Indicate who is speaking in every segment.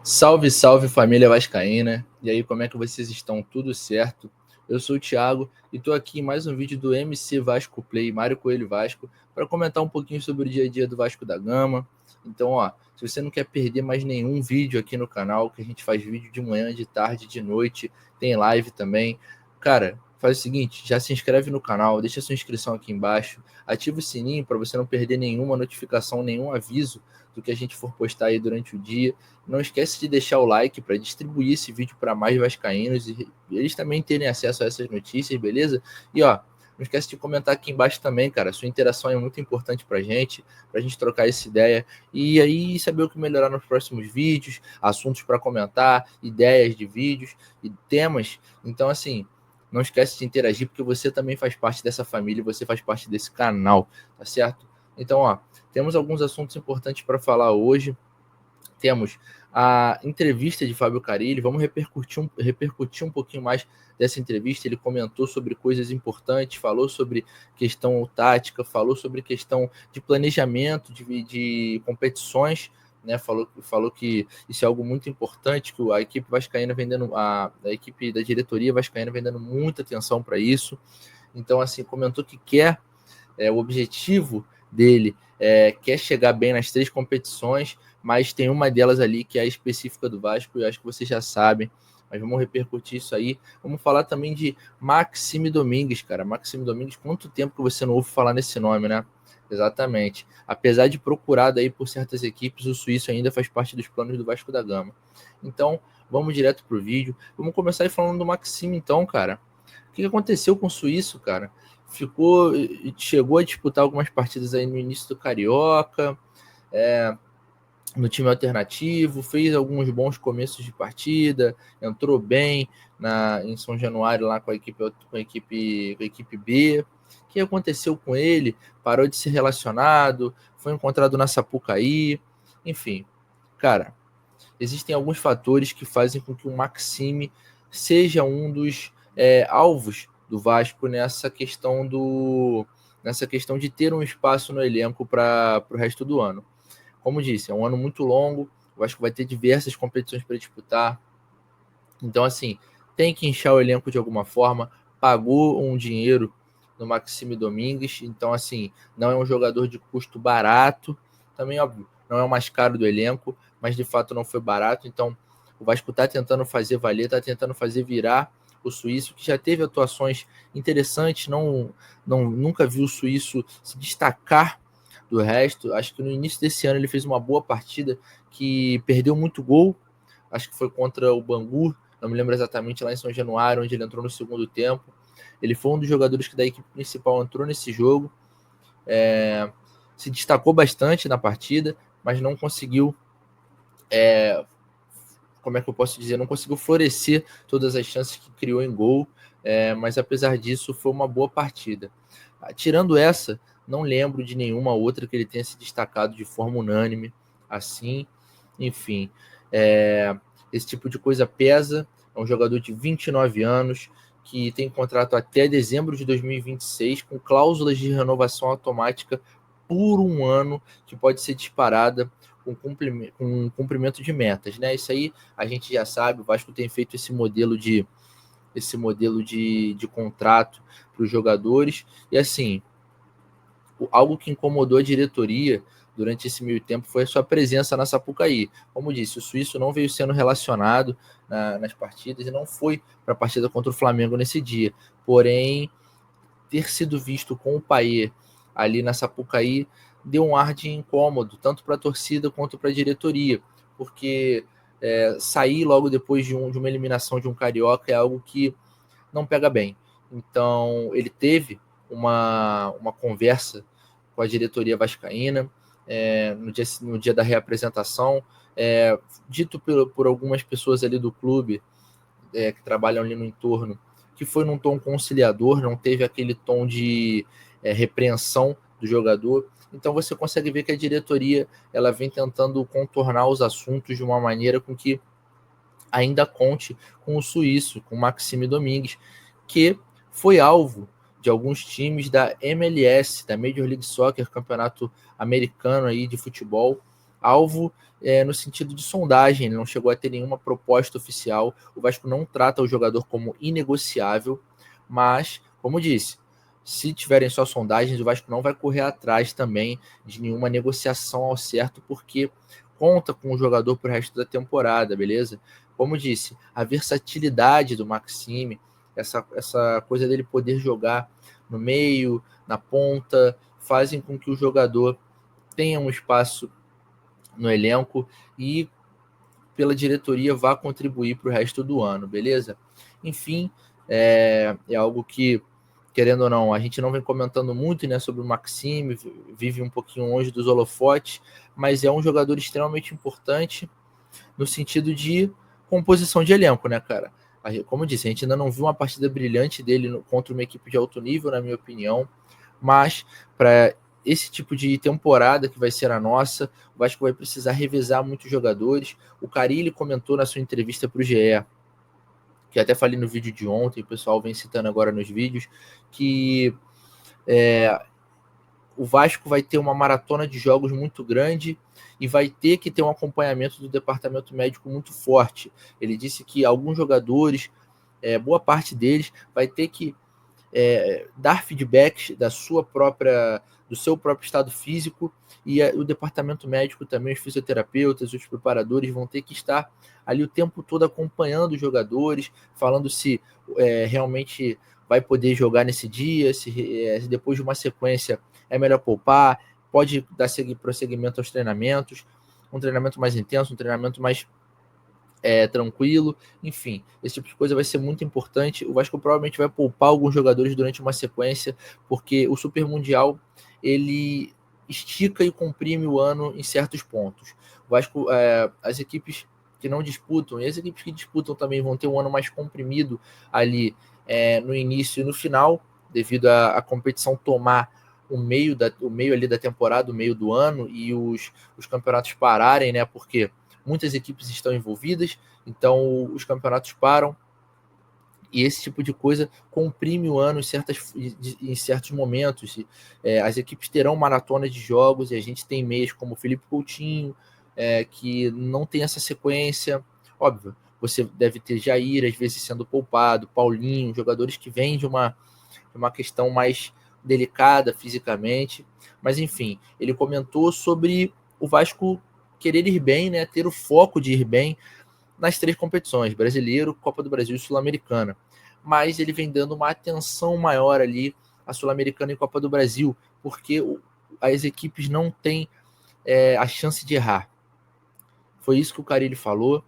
Speaker 1: Salve, salve família vascaína. E aí, como é que vocês estão? Tudo certo? Eu sou o Thiago e estou aqui em mais um vídeo do MC Vasco Play, Mário Coelho Vasco, para comentar um pouquinho sobre o dia a dia do Vasco da Gama. Então, se você não quer perder mais nenhum vídeo aqui no canal, que a gente faz vídeo de manhã, de tarde, de noite, tem live também. Cara, faz o seguinte, já se inscreve no canal, deixa sua inscrição aqui embaixo, ativa o sininho para você não perder nenhuma notificação, nenhum aviso do que a gente for postar aí durante o dia. Não esquece de deixar o like para distribuir esse vídeo para mais vascaínos e eles também terem acesso a essas notícias, beleza? E não esquece de comentar aqui embaixo também, cara. Sua interação é muito importante para a gente trocar essa ideia e aí saber o que melhorar nos próximos vídeos, assuntos para comentar, ideias de vídeos e temas. Então, assim, não esquece de interagir, porque você também faz parte dessa família, você faz parte desse canal, tá certo? Então, temos alguns assuntos importantes para falar hoje. Temos a entrevista de Fábio Carille, vamos repercutir um pouquinho mais dessa entrevista. Ele comentou sobre coisas importantes, falou sobre questão tática, falou sobre questão de planejamento de competições, né? Falou que isso é algo muito importante, que a equipe vascaína a equipe da diretoria vascaína vem dando muita atenção para isso. Então, assim, comentou que o objetivo dele quer chegar bem nas 3 competições, mas tem uma delas ali que é a específica do Vasco, e eu acho que vocês já sabem, mas vamos repercutir isso aí. Vamos falar também de Maxime Domingues, cara. Maxime Domingues, quanto tempo que você não ouve falar nesse nome, né? Exatamente. Apesar de procurado aí por certas equipes, o suíço ainda faz parte dos planos do Vasco da Gama. Então, vamos direto pro vídeo. Vamos começar aí falando do Maxime, então, cara. O que aconteceu com o suíço, cara? Chegou a disputar algumas partidas aí no início do Carioca, no time alternativo, fez alguns bons começos de partida, entrou bem em São Januário lá com a equipe B. O que aconteceu com ele? Parou de ser relacionado, foi encontrado na Sapucaí, enfim. Cara, existem alguns fatores que fazem com que o Maxime seja um dos alvos do Vasco nessa questão de ter um espaço no elenco para o resto do ano. Como disse, é um ano muito longo, o Vasco vai ter diversas competições para disputar. Então, assim, tem que inchar o elenco de alguma forma. Pagou um dinheiro no Maxime Domingues, então, assim, não é um jogador de custo barato. Também, óbvio, não é o mais caro do elenco, mas de fato não foi barato. Então, o Vasco está tentando fazer valer, está tentando fazer virar o suíço, que já teve atuações interessantes, nunca viu o suíço se destacar do resto. Acho que no início desse ano ele fez uma boa partida, que perdeu muito gol, acho que foi contra o Bangu, não me lembro exatamente, lá em São Januário, onde ele entrou no segundo tempo. Ele foi um dos jogadores que da equipe principal entrou nesse jogo, se destacou bastante na partida, mas não conseguiu, como é que eu posso dizer, não conseguiu florescer todas as chances que criou em gol, mas apesar disso foi uma boa partida. Tirando essa, não lembro de nenhuma outra que ele tenha se destacado de forma unânime, assim, enfim. Esse tipo de coisa pesa. É um jogador de 29 anos, que tem contrato até dezembro de 2026, com cláusulas de renovação automática por um ano, que pode ser disparada com cumprimento de metas, né? Isso aí a gente já sabe, o Vasco tem feito esse modelo de contrato para os jogadores, e assim, algo que incomodou a diretoria durante esse meio tempo foi a sua presença na Sapucaí. Como disse, o suíço não veio sendo relacionado nas partidas e não foi para a partida contra o Flamengo nesse dia. Porém, ter sido visto com o Payet ali na Sapucaí deu um ar de incômodo, tanto para a torcida quanto para a diretoria, porque sair logo depois de uma eliminação de um Carioca é algo que não pega bem. Então, ele teve uma conversa com a diretoria vascaína no dia da reapresentação, dito por algumas pessoas ali do clube que trabalham ali no entorno, que foi num tom conciliador, não teve aquele tom de repreensão do jogador. Então você consegue ver que a diretoria ela vem tentando contornar os assuntos de uma maneira com que ainda conte com o suíço, com o Maxime Domingues, que foi alvo de alguns times da MLS, da Major League Soccer, campeonato americano aí de futebol. alvo no sentido de sondagem, ele não chegou a ter nenhuma proposta oficial. O Vasco não trata o jogador como inegociável, mas, como disse, se tiverem só sondagens, o Vasco não vai correr atrás também de nenhuma negociação ao certo, porque conta com o jogador para o resto da temporada, beleza? Como disse, a versatilidade do Maxime, essa coisa dele poder jogar no meio, na ponta, fazem com que o jogador tenha um espaço no elenco e pela diretoria vá contribuir para o resto do ano, beleza? Enfim, é algo que, querendo ou não, a gente não vem comentando muito, né, sobre o Maxime, vive um pouquinho longe dos holofotes, mas é um jogador extremamente importante no sentido de composição de elenco, né, cara? Como eu disse, a gente ainda não viu uma partida brilhante dele contra uma equipe de alto nível, na minha opinião, mas para esse tipo de temporada que vai ser a nossa, o Vasco vai precisar revezar muitos jogadores. O Carille comentou na sua entrevista para o GE, que até falei no vídeo de ontem, o pessoal vem citando agora nos vídeos, que o Vasco vai ter uma maratona de jogos muito grande e vai ter que ter um acompanhamento do departamento médico muito forte. Ele disse que alguns jogadores, boa parte deles, vai ter que dar feedbacks do seu próprio estado físico, e o departamento médico também, os fisioterapeutas, os preparadores vão ter que estar ali o tempo todo acompanhando os jogadores, falando se realmente vai poder jogar nesse dia, se depois de uma sequência é melhor poupar, pode dar prosseguimento aos treinamentos, um treinamento mais intenso, um treinamento mais tranquilo, enfim, esse tipo de coisa vai ser muito importante. O Vasco provavelmente vai poupar alguns jogadores durante uma sequência, porque o Super Mundial ele estica e comprime o ano em certos pontos. O Vasco, as equipes que não disputam e as equipes que disputam também vão ter um ano mais comprimido ali no início e no final, devido à competição tomar o meio ali da temporada, o meio do ano, e os campeonatos pararem, né? Porque muitas equipes estão envolvidas, então os campeonatos param, e esse tipo de coisa comprime o ano em certos momentos. As equipes terão maratona de jogos, e a gente tem meias como o Felipe Coutinho, que não tem essa sequência. Óbvio, você deve ter Jair, às vezes sendo poupado, Paulinho, jogadores que vêm de uma questão mais delicada fisicamente. Mas enfim, ele comentou sobre o Vasco querer ir bem, né, ter o foco de ir bem nas 3 competições, Brasileiro, Copa do Brasil e Sul-Americana. Mas ele vem dando uma atenção maior ali à Sul-Americana e Copa do Brasil, porque as equipes não têm a chance de errar. Foi isso que o Carille falou.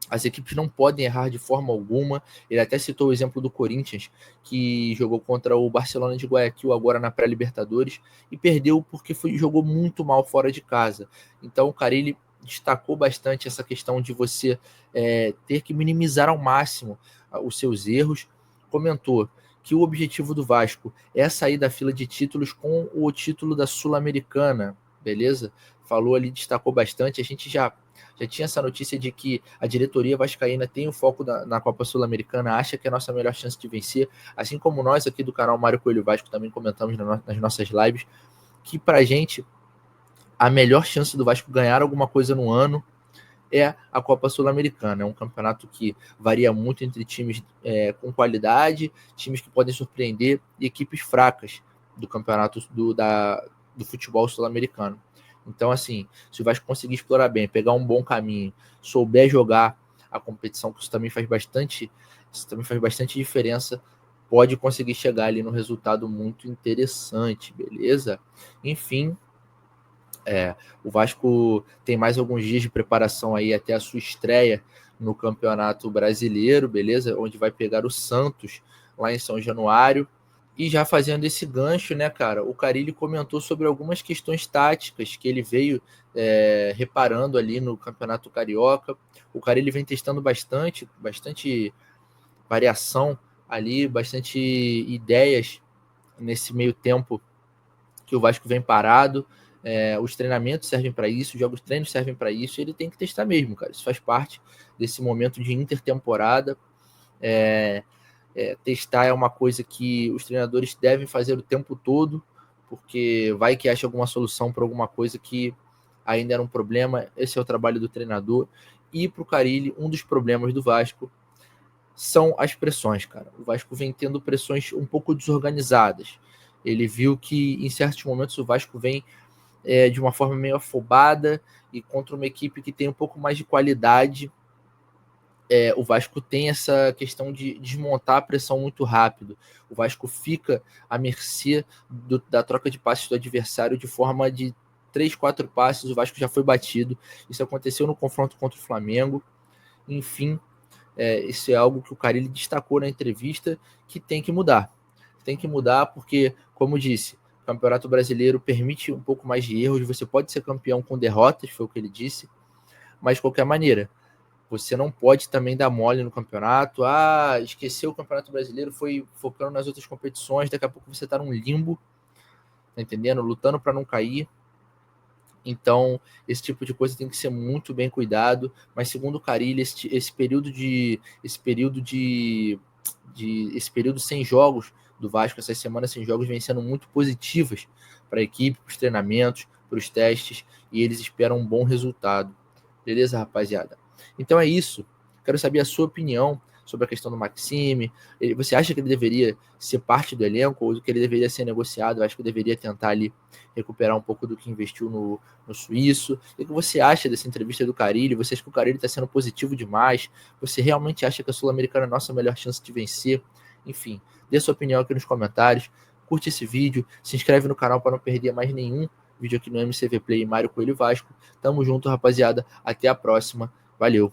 Speaker 1: As equipes não podem errar de forma alguma. Ele até citou o exemplo do Corinthians, que jogou contra o Barcelona de Guayaquil agora na pré-Libertadores e perdeu porque jogou muito mal fora de casa. Então o Carille destacou bastante essa questão de você ter que minimizar ao máximo os seus erros. Comentou que o objetivo do Vasco é sair da fila de títulos com o título da Sul-Americana, beleza? Falou ali, destacou bastante. A gente já tinha essa notícia de que a diretoria vascaína tem o foco na Copa Sul-Americana, acha que é a nossa melhor chance de vencer, assim como nós aqui do canal Mário Coelho Vasco também comentamos nas nossas lives, que pra gente a melhor chance do Vasco ganhar alguma coisa no ano é a Copa Sul-Americana. É um campeonato que varia muito entre times com qualidade, times que podem surpreender e equipes fracas do campeonato do futebol sul-americano. Então, assim, se o Vasco conseguir explorar bem, pegar um bom caminho, souber jogar a competição, que isso também faz bastante diferença, pode conseguir chegar ali no resultado muito interessante, beleza? Enfim, o Vasco tem mais alguns dias de preparação aí até a sua estreia no Campeonato Brasileiro, beleza? Onde vai pegar o Santos lá em São Januário. E já fazendo esse gancho, né, cara, o Carille comentou sobre algumas questões táticas que ele veio reparando ali no Campeonato Carioca. O Carille vem testando bastante variação ali, bastante ideias nesse meio tempo que o Vasco vem parado. Os treinamentos servem para isso, os jogos treinos servem para isso, e ele tem que testar mesmo, cara. Isso faz parte desse momento de intertemporada. Testar é uma coisa que os treinadores devem fazer o tempo todo, porque vai que acha alguma solução para alguma coisa que ainda era um problema. Esse é o trabalho do treinador. E para o Carille, um dos problemas do Vasco são as pressões, cara. O Vasco vem tendo pressões um pouco desorganizadas. Ele viu que em certos momentos o Vasco vem de uma forma meio afobada e contra uma equipe que tem um pouco mais de qualidade. O Vasco tem essa questão de desmontar a pressão muito rápido. O Vasco fica à mercê da troca de passes do adversário de forma de 3, 4 passes, o Vasco já foi batido. Isso aconteceu no confronto contra o Flamengo. Enfim, isso é algo que o Carille destacou na entrevista, que tem que mudar. Tem que mudar porque, como disse, o Campeonato Brasileiro permite um pouco mais de erros. Você pode ser campeão com derrotas, foi o que ele disse, mas de qualquer maneira, você não pode também dar mole no campeonato. Esqueceu o Campeonato Brasileiro, foi focando nas outras competições. Daqui a pouco você está num limbo, tá entendendo? Lutando para não cair. Então, esse tipo de coisa tem que ser muito bem cuidado. Mas segundo o Carille, esse período sem jogos do Vasco, essas semanas sem jogos, vem sendo muito positivas para a equipe, para os treinamentos, para os testes, e eles esperam um bom resultado. Beleza, rapaziada? Então é isso. Quero saber a sua opinião sobre a questão do Maxime. Você acha que ele deveria ser parte do elenco ou que ele deveria ser negociado? Eu acho que deveria tentar ali recuperar um pouco do que investiu no suíço. O que você acha dessa entrevista do Carille? Você acha que o Carille está sendo positivo demais? Você realmente acha que a Sul-Americana é a nossa melhor chance de vencer? Enfim, dê sua opinião aqui nos comentários. Curte esse vídeo, se inscreve no canal para não perder mais nenhum vídeo aqui no MCV Play Mário Coelho Vasco. Tamo junto, rapaziada. Até a próxima. Valeu!